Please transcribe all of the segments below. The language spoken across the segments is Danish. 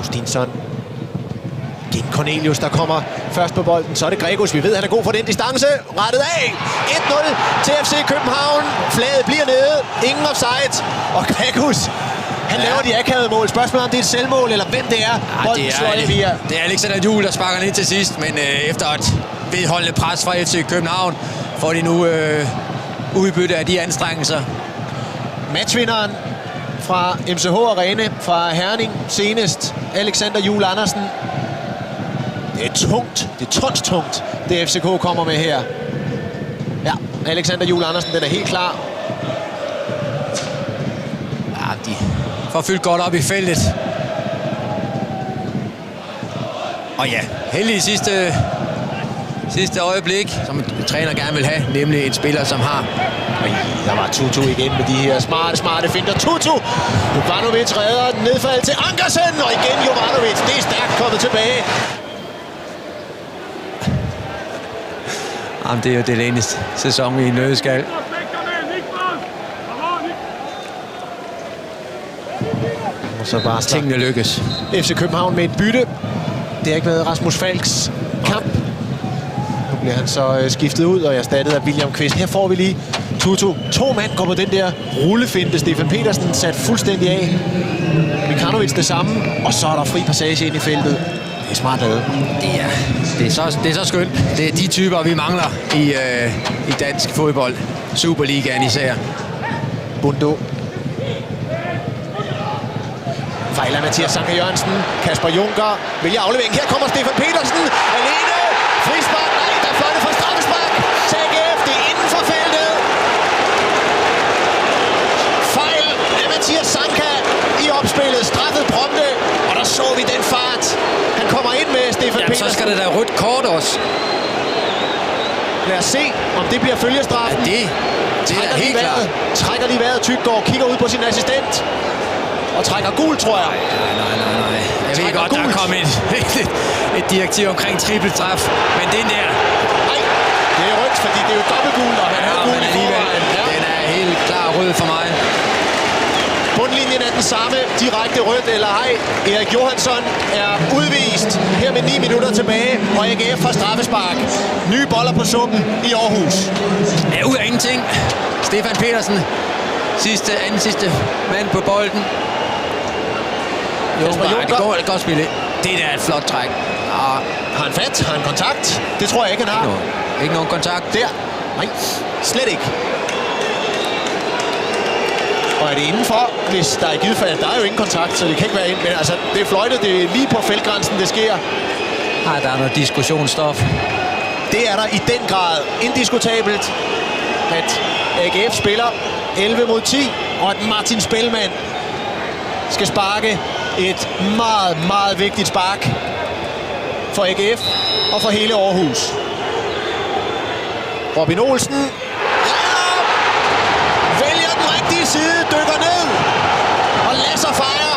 Augustinsson. Gen Cornelius, der kommer først på bolden. Så er det Gregus. Vi ved, han er god for den distance. Rettet af. 1-0 til FC København. Flaget bliver nede. Ingen offside. Og Gregus, han laver de akavede mål. Spørgsmålet om det er et selvmål, eller hvem det er. Bolden det er Alexander Juhl, der sparker ind til sidst. Men efter et vedholdende pres fra FC København, får de nu udbytte af de anstrengelser. Matchvinderen fra MCH Arena fra Herning senest. Alexander Juhl Andersen. Det er tungt. Det er tungt, det FCK kommer med her. Ja, Alexander Juhl Andersen, den er helt klar. Ja, de får fyldt godt op i feltet. Og ja, heldig sidste øjeblik, som træner gerne vil have, nemlig en spiller, som har... Der var Tutu igen med de her smarte finter. Tutu! Jovanovic redder den nedfald til Ankersen, og igen Jovanovic. Det er stærkt kommet tilbage. Jamen, det er jo det eneste sæson i nødskal. Og så bare tingene lykkes. FC København med et bytte. Det har ikke været Rasmus Falks kamp. Nu bliver han så skiftet ud og erstattet af William Kvist. Her får vi lige Tutu. 2 mand går på den der rullefinte. Stefan Petersen sat fuldstændig af. Mikanovic det samme. Og så er der fri passage ind i feltet. Det er smart lavet. Det er så skønt. Det er de typer, vi mangler i dansk fodbold. Superligaen især. Bundo. Fejler Mathias Sanka Jørgensen. Kasper Junker vælger aflevering. Her kommer Stefan Petersen. Alene. Frispark. Nej, der er fløjtet for straffespark. Til AGF. Det er inden for feltet. Fejl af Mathias Sanka i opspillet. Straffet prompte. Og der så vi den fart. Han kommer ind med Stefan Petersen. Så skal det da rødt kort også. Lad os se, om det bliver følgestraffen. Ja, det er helt klart. Trækker lige vejret. Tyggaard kigger ud på sin assistent. Og trækker gul, tror jeg. Nej. Jeg ved godt, der er kommet et direktiv omkring trippeltræf. Men den der... Nej, det er rødt, fordi det er jo dobbeltgul, og han har gul i forvejen. Ja. Den er helt klar rød for mig. Bundlinjen er den samme. Direkte rødt eller ej. Erik Johansson er udvist her med 9 minutter tilbage. Og AGF får straffespark. Nye boller på suppen i Aarhus. Ja, ud af ingenting. Stefan Petersen. Anden sidste mand på bolden. Det går godt spille. Det der er et flot træk. Har han fat? Har han kontakt? Det tror jeg ikke, han har. Ikke nogen kontakt. Der. Nej, slet ikke. Og er det indenfor, hvis der er i givet fald? Der er jo ingen kontakt, så det kan ikke være ind. Men altså, det er fløjtet. Det er lige på feltgrænsen, det sker. Nej, der er noget diskussionsstof. Det er der i den grad indiskutabelt, at AGF spiller 11 mod 10, og at Martin Spellmann skal sparke et meget, meget vigtigt spark for AGF og for hele Aarhus. Robin Olsen vælger den rigtige side, dykker ned og lader sig fejre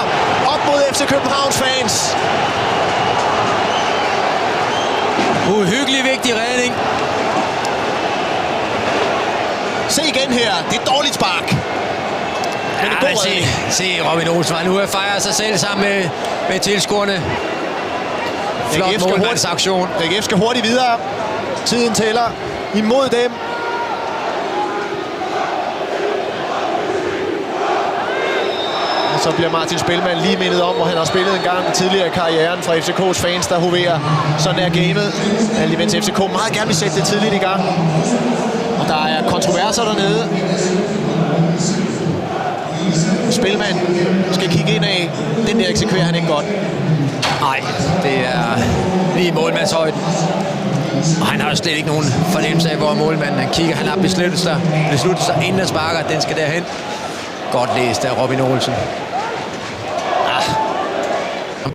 op mod FC Københavns fans. Uhyggelig vigtig redning. Se igen her, det er et dårligt spark. Ja, se Robin Olsen, han nu fejrer sig selv sammen med tilskuerne. Flot målmandsaktion. AGF skal hurtigt videre. Tiden tæller imod dem. Og så bliver Martin Spellmann lige mindet om, hvor han har spillet en gang tidligere i karrieren fra FCK's fans, der hoverer sådan er gamet. Alt imens FCK meget gerne vil sætte det tidligt i gang. Og der er kontroverser dernede. Spellmann skal kigge ind af. Den der eksekverer han ikke godt. Nej, det er lige målmandshøjden. Og han har jo slet ikke nogen fornemmelse af, hvor målmanden han kigger. Han har besluttet sig inden han sparker, at den skal derhen. Godt læst af Robin Olsen.